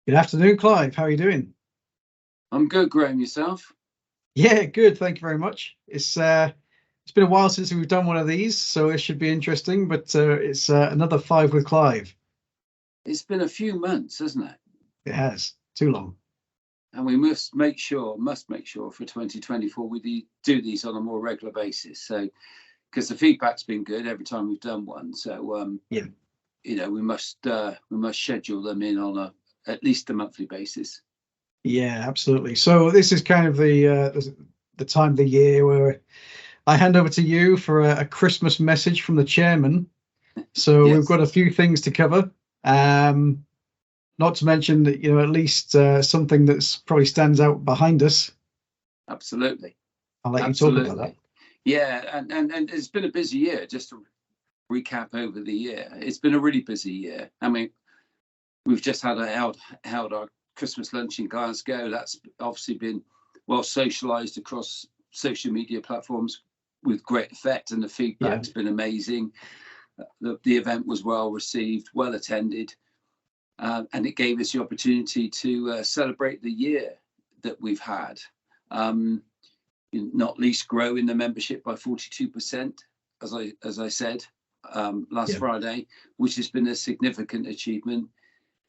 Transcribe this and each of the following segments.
Good afternoon, Clive. How are you doing? I'm good, Graham. Yourself? Yeah, good. Thank you very much. It's been a while since we've done one of these, so it should be interesting. But it's another five with Clive. It's been a few months, hasn't it? It has too long. And we must make sure for 2024 do these on a more regular basis. So, because the feedback's been good every time we've done one. So, Yeah, we must schedule them in on at least a monthly basis. yeah, absolutely. So this is kind of the time of the year where I hand over to you for a Christmas message from the chairman. So we've Yes, got a few things to cover. Um, Not to mention that at least something that's probably stands out behind us. absolutely, I'll let you talk about that. absolutely. Yeah, and it's been a busy year. Just to recap over the year, it's been a really busy year. I mean, we've just held our Christmas lunch in Glasgow. That's obviously been well socialised across social media platforms with great effect, and the Yeah, feedback's been amazing. The event was well received, well attended, and it gave us the opportunity to celebrate the year that we've had. Um, Not least growing the membership by 42%, as I said last yeah, Friday, which has been a significant achievement,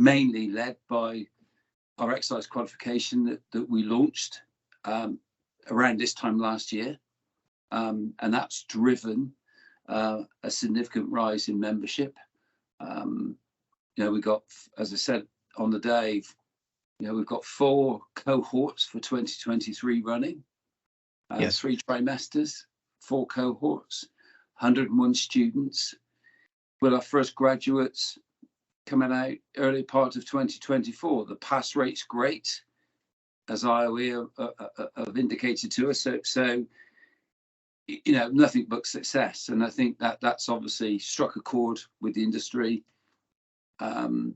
mainly led by our excise qualification that we launched around this time last year. And that's driven a significant rise in membership. Um, we got, as I said on the day, we've got 4 cohorts for 2023 running, yes, 3 trimesters, 4 cohorts, 101 students. With our first graduates coming out early part of 2024. The pass rate's great, as IOE have indicated to us. So nothing but success. And I think that's obviously struck a chord with the industry, and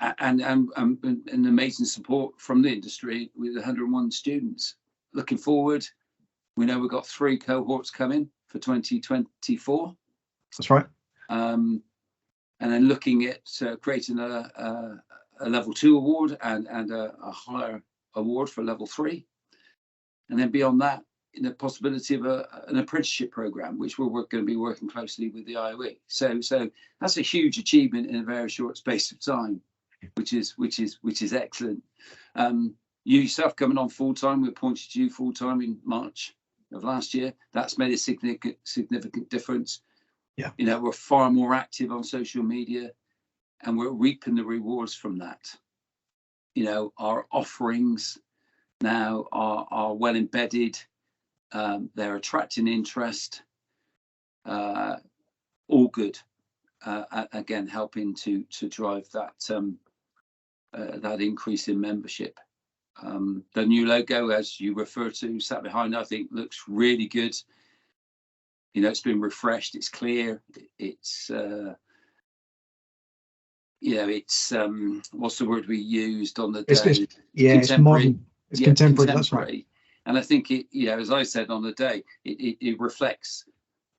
amazing support from the industry with 101 students. Looking forward, we know we've got 3 cohorts coming for 2024. that's right. And then looking at creating a level 2 award and a higher award for level 3. And then beyond that, the possibility of an apprenticeship program, which we're going to be working closely with the IOE. So that's a huge achievement in a very short space of time, which is excellent. You yourself coming on full time, we appointed you full time in March of last year. That's made a significant difference. Yeah, We're far more active on social media, and we're reaping the rewards from that. Our offerings now are well embedded. They're attracting interest. All good. Again, helping to drive that increase in membership. The new logo, as you refer to, sat behind, I think looks really good. It's been refreshed. It's clear. It's what's the word we used on the It's day? yeah, it's Contemporary. modern. It's Yeah, contemporary. That's right. contemporary. And I think as I said on the day, it reflects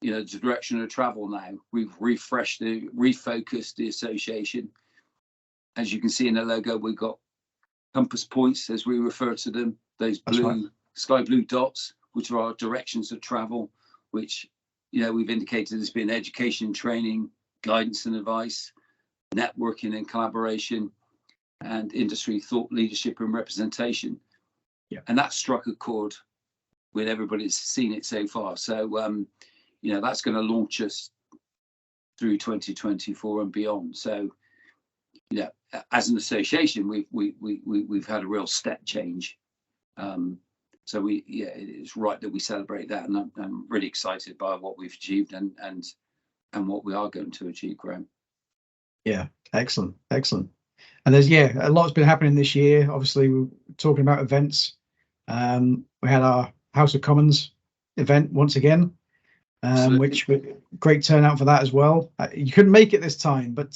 the direction of travel now. We've refocused the association. As you can see in the logo, we've got compass points, as we refer to them, those That's right. sky blue dots, which are our directions of travel, which we've indicated as being education, training, guidance and advice, networking and collaboration, and industry thought leadership and representation. Yeah, And that struck a chord with everybody that's seen it so far. So that's going to launch us through 2024 and beyond. So as an association, we've had a real step change. So it's right that we celebrate that, and I'm really excited by what we've achieved and what we are going to achieve, Graham. yeah, excellent, excellent. And there's a lot's been happening this year. Obviously, we're talking about events. We had our House of Commons event once again, Absolutely. which great turnout for that as well. You couldn't make it this time, but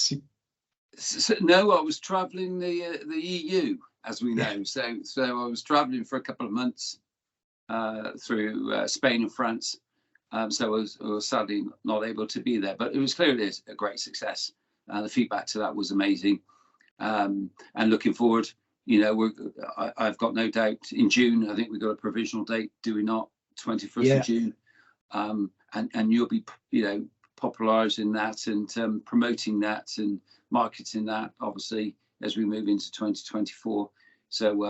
So, no, I was travelling the EU, as we yeah, know. So I was travelling for a couple of months through Spain and France. So I was sadly not able to be there, but it was clearly a great success. The feedback to that was amazing. And looking forward, I've got no doubt in June. I think we've got a provisional date, do we not? 21st of June. And you'll be, popularising that and promoting that and marketing that, obviously, as we move into 2024. So,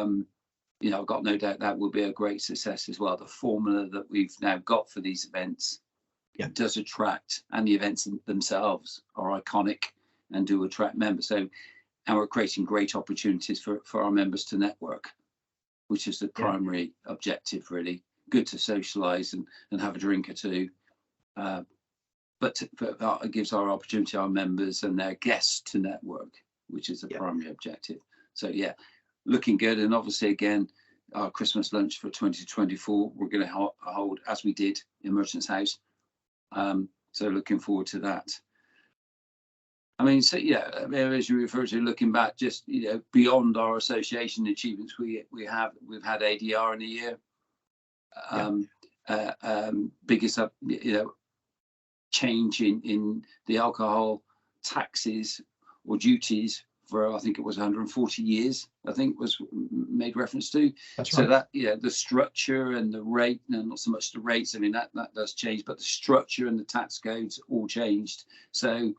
I've got no doubt that will be a great success as well. The formula that we've now got for these events does attract, and the events themselves are iconic and do attract members. So, and we're creating great opportunities for our members to network, which is the primary objective, really. Good to socialise and have a drink or two. But it gives our opportunity, our members and their guests, to network, which is the primary objective. So, looking good. And obviously, again, our Christmas lunch for 2024, we're going to hold, as we did in Merchants House. So looking forward to that. I mean, so as you refer to, looking back, just beyond our association achievements, we've had ADR in a year. Biggest up, change in the alcohol taxes or duties for, I think it was 140 years, I think was made reference to. That's so right. That, the structure and the rate, and not so much the rates, I mean, that does change, but the structure and the tax codes all changed. So,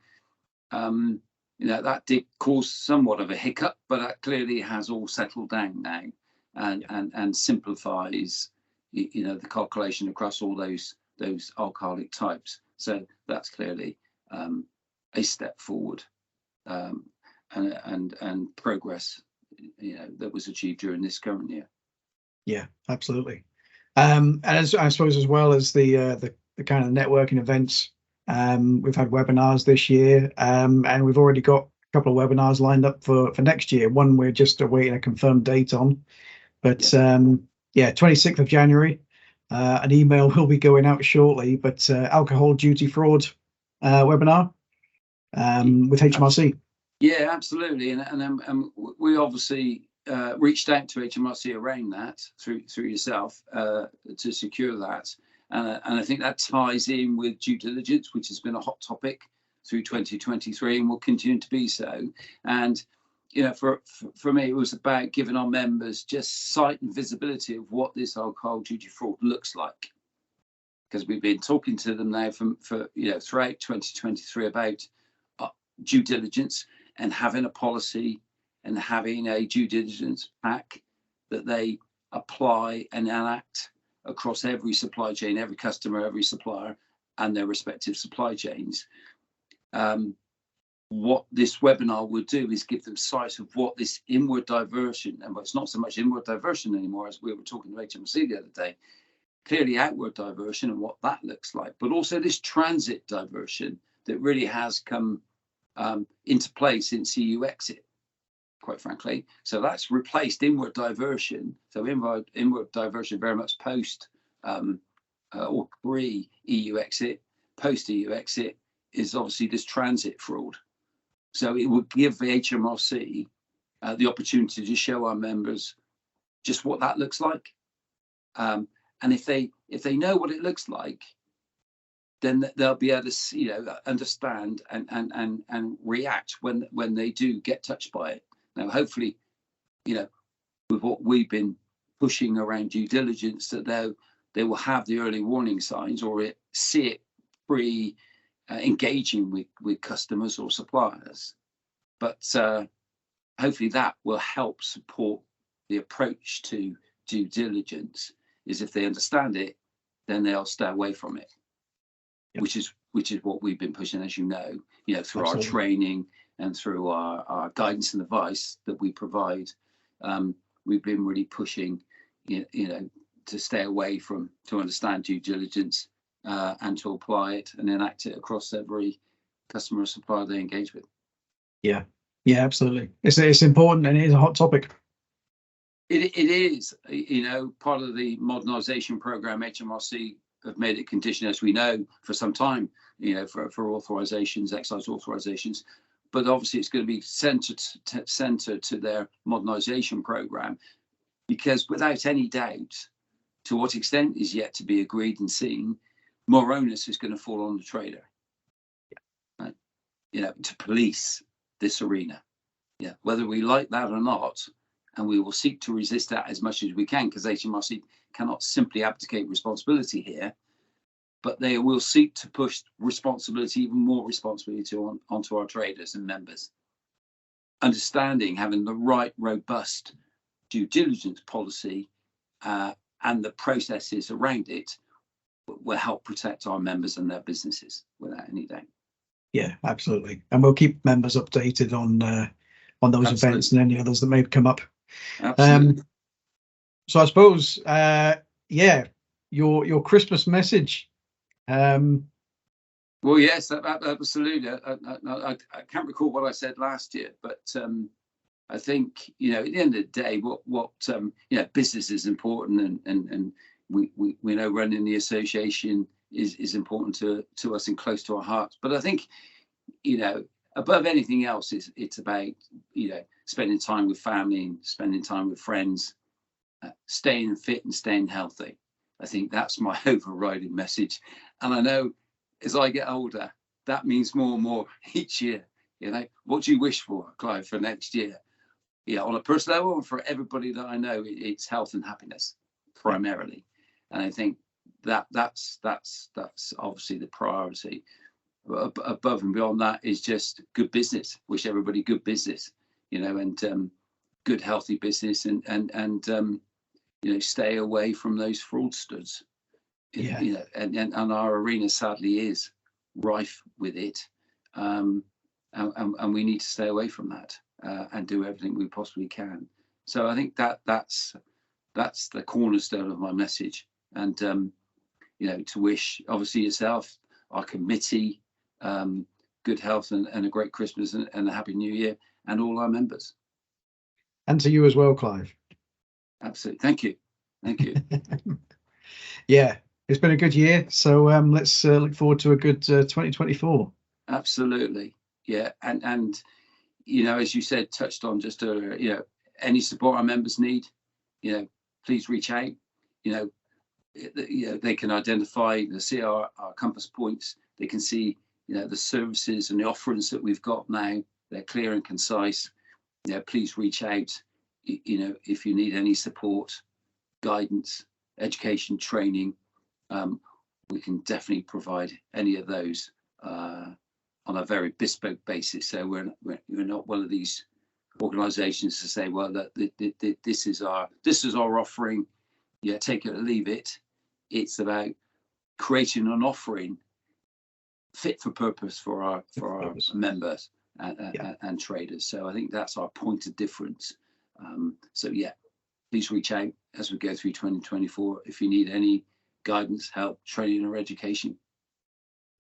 that did cause somewhat of a hiccup, but that clearly has all settled down now and simplifies, the calculation across all those alcoholic types. So that's clearly a step forward and progress, that was achieved during this current year. Yeah, absolutely. And as I suppose, as well as the kind of networking events, we've had webinars this year, and we've already got a couple of webinars lined up for next year. One we're just awaiting a confirmed date on, but 26th of January. An email will be going out shortly, but alcohol duty fraud webinar with HMRC. Yeah, absolutely, and we obviously reached out to HMRC around that through yourself to secure that, and I think that ties in with due diligence, which has been a hot topic through 2023 and will continue to be so. And for me, it was about giving our members just sight and visibility of what this alcohol duty fraud looks like, because we've been talking to them now for throughout 2023 about due diligence and having a policy and having a due diligence pack that they apply and enact across every supply chain, every customer, every supplier, and their respective supply chains. What this webinar would do is give them sight of what this inward diversion, and it's not so much inward diversion anymore, as we were talking to HMRC the other day, clearly outward diversion and what that looks like, but also this transit diversion that really has come into play since EU exit, quite frankly. So that's replaced inward diversion. So inward diversion very much post or pre-EU exit, post-EU exit is obviously this transit fraud. So it would give the HMRC the opportunity to show our members just what that looks like. And if they know what it looks like, then they'll be able to understand and react when they do get touched by it. Now, hopefully, with what we've been pushing around due diligence, that they will have the early warning signs or see it pre engaging with customers or suppliers. But hopefully that will help support the approach to due diligence. Is if they understand it, then they'll stay away from it. Yep. Which is what we've been pushing, as through Absolutely. Our training and through our guidance and advice that we provide. We've been really pushing, to stay away from, to understand due diligence and to apply it and enact it across every customer or supplier they engage with. Yeah, absolutely. It's important and it is a hot topic. It is, part of the modernisation programme. HMRC have made it condition, as we know, for some time, for authorisations, excise authorisations. But obviously it's going to be centred to their modernisation programme, because without any doubt, to what extent is yet to be agreed and seen, more onus is going to fall on the trader, right? To police this arena. Yeah, whether we like that or not, and we will seek to resist that as much as we can, because HMRC cannot simply abdicate responsibility here, but they will seek to push responsibility, even more responsibility, onto our traders and members. Understanding, having the right, robust due diligence policy and the processes around it will help protect our members and their businesses without any doubt. Yeah, absolutely. And we'll keep members updated on those Absolutely. events and any others that may come up. Absolutely. So I suppose, yeah, your Christmas message. Well, yes, absolutely. I can't recall what I said last year, but I think, you know, at the end of the day, what you know, business is important, and we know running the association is important to us and close to our hearts. But I think, you know, above anything else, it's about, you know, spending time with family and spending time with friends, staying fit and staying healthy. I think that's my overriding message. And I know as I get older, that means more and more each year. You know, what do you wish for, Clive, for next year? Yeah, on a personal level, and for everybody that I know, it's health and happiness primarily. And I think that's obviously the priority. Above and beyond that is just good business. Wish everybody good business, you know, and good healthy business, and you know, stay away from those fraudsters. Yeah. You know, and our arena sadly is rife with it, and we need to stay away from that and do everything we possibly can. So I think that's the cornerstone of my message, and you know, to wish obviously yourself, our committee, good health and a great Christmas and a happy New Year, and all our members. And to you as well, Clive. Absolutely, thank you. Yeah, it's been a good year, so let's look forward to a good 2024. Absolutely, yeah, and you know, as you said, touched on just earlier, you know, any support our members need, you know, please reach out. You know, they can identify, they see our compass points, they can see, you know, the services and the offerings that we've got now. They're clear and concise. You know, please reach out. You know, if you need any support, guidance, education, training, we can definitely provide any of those on a very bespoke basis. So we're not one of these organisations to say, well, this is our offering. Yeah, take it or leave it. It's about creating an offering fit for purpose for our members and traders. So I think that's our point of difference. So yeah, please reach out as we go through 2024 if you need any guidance, help, training, or education.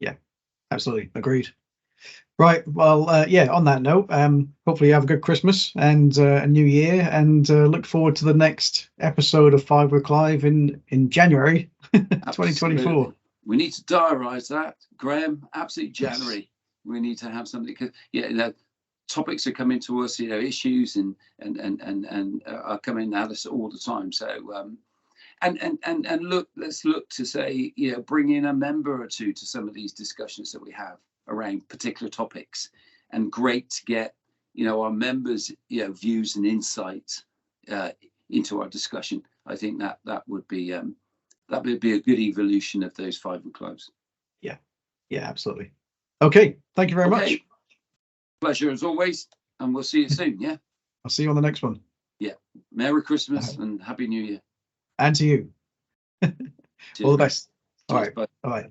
Yeah, absolutely agreed. Right, well, yeah, on that note, hopefully you have a good Christmas and a new year, and look forward to the next episode of Five with Clive in January 2024. We need to diarise that, Graham. Absolutely, January. Yes. We need to have something, because yeah, you know, topics are coming to us, you know, issues and are coming at us all the time. So and look, let's look to say, you know, bring in a member or two to some of these discussions that we have around particular topics, and great to get, you know, our members, you know, views and insights into our discussion. I think that would be a good evolution of those 5 clubs. Yeah, absolutely. Okay, thank you very much. Pleasure as always, and we'll see you soon. Yeah, I'll see you on the next one. Yeah, Merry Christmas and Happy New Year. And to you. All the best. All right, bye.